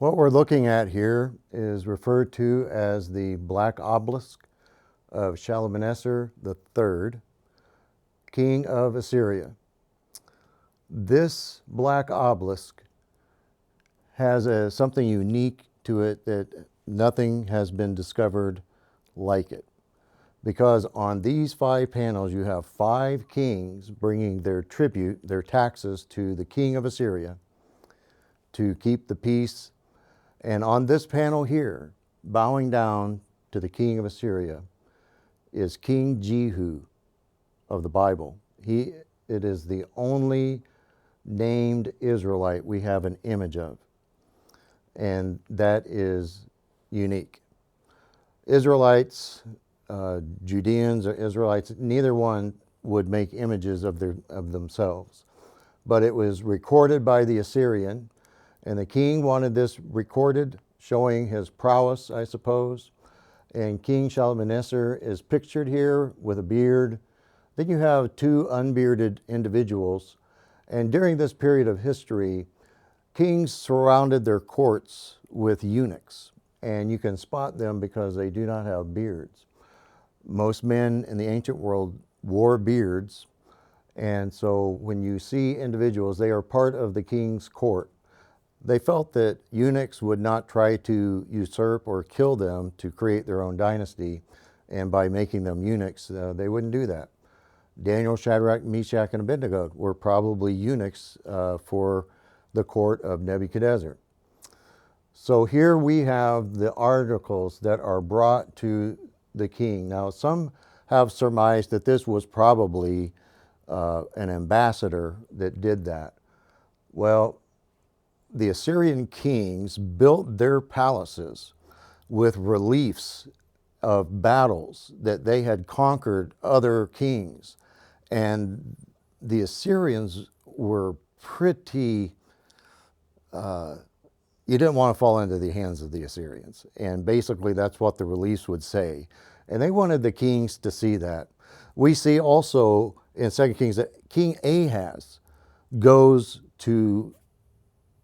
What we're looking at here is referred to as the Black Obelisk of Shalmaneser III, King of Assyria. This Black Obelisk has something unique to it that nothing has been discovered like it. Because on these 5 panels you have 5 kings bringing their tribute, their taxes to the King of Assyria to keep the peace. And on this panel here, bowing down to the King of Assyria, is King Jehu of the Bible. It is the only named Israelite we have an image of, and that is unique. Israelites, Judeans or Israelites, neither one would make images of themselves. But it was recorded by the Assyrian, and the king wanted this recorded, showing his prowess, I suppose. And King Shalmaneser is pictured here with a beard. Then you have 2 unbearded individuals. And during this period of history, kings surrounded their courts with eunuchs. And you can spot them because they do not have beards. Most men in the ancient world wore beards. And so when you see individuals, they are part of the king's court. They felt that eunuchs would not try to usurp or kill them to create their own dynasty, and by making them eunuchs, they wouldn't do that. Daniel, Shadrach, Meshach, and Abednego were probably eunuchs for the court of Nebuchadnezzar. So here we have the articles that are brought to the king. Now, some have surmised that this was probably an ambassador that did that. Well, the Assyrian kings built their palaces with reliefs of battles that they had conquered other kings. And the Assyrians were pretty, you didn't want to fall into the hands of the Assyrians. And basically that's what the reliefs would say. And they wanted the kings to see that. We see also in 2 Kings that King Ahaz goes to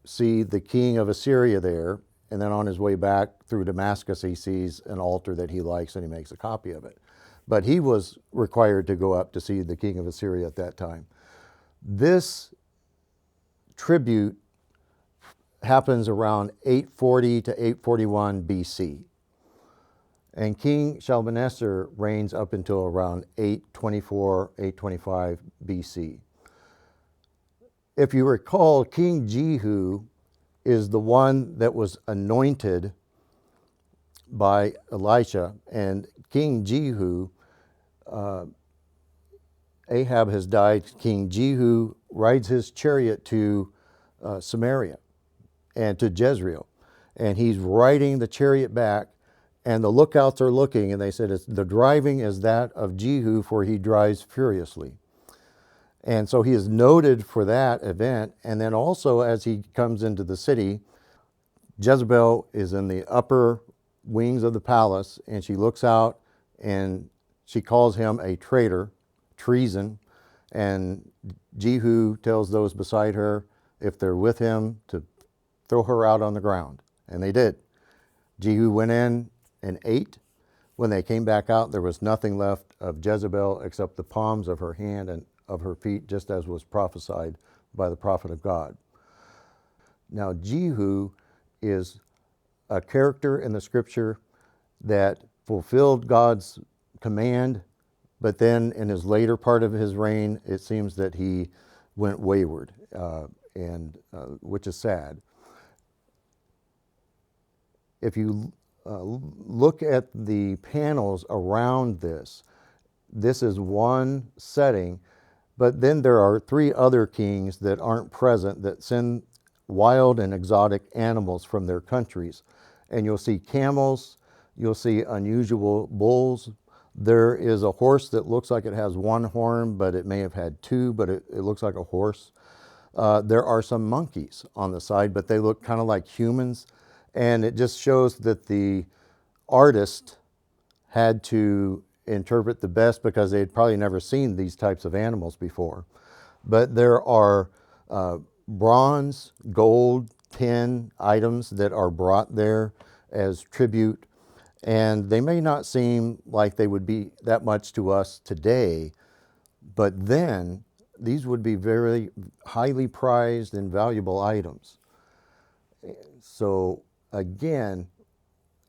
see the king of Assyria there, and then on his way back through Damascus he sees an altar that he likes and he makes a copy of it. But he was required to go up to see the king of Assyria at that time. This tribute happens around 840 to 841 BC. And King Shalmaneser reigns up until around 824, 825 BC. If you recall, King Jehu is the one that was anointed by Elisha. And King Jehu, Ahab has died. King Jehu rides his chariot to Samaria and to Jezreel. And he's riding the chariot back, and the lookouts are looking, and they said, the driving is that of Jehu, for he drives furiously. And so he is noted for that event. And then also as he comes into the city, Jezebel is in the upper wings of the palace, and she looks out and she calls him a traitor, treason. And Jehu tells those beside her, if they're with him, to throw her out on the ground. And they did. Jehu went in and ate. When they came back out, there was nothing left of Jezebel except the palms of her hand and of her feet, just as was prophesied by the prophet of God. Now, Jehu is a character in the scripture that fulfilled God's command, but then in his later part of his reign, it seems that he went wayward, which is sad. If you look at the panels around this, this is one setting. But then there are 3 other kings that aren't present that send wild and exotic animals from their countries. And you'll see camels, you'll see unusual bulls. There is a horse that looks like it has 1 horn, but it may have had 2, but it looks like a horse. There are some monkeys on the side, but they look kind of like humans. And it just shows that the artist had to interpret the best, because they had probably never seen these types of animals before. But there are bronze, gold, 10 items that are brought there as tribute, and they may not seem like they would be that much to us today, but then these would be very highly prized and valuable items. So again,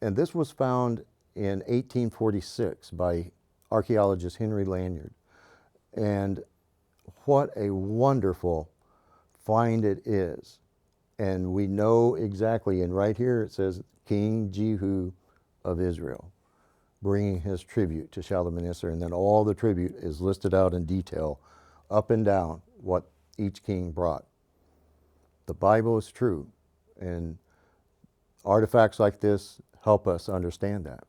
and this was found in 1846 by archaeologist Henry Lanyard. And what a wonderful find it is. And we know exactly, and right here it says King Jehu of Israel, bringing his tribute to Shalmaneser, and then all the tribute is listed out in detail, up and down, what each king brought. The Bible is true, and artifacts like this help us understand that.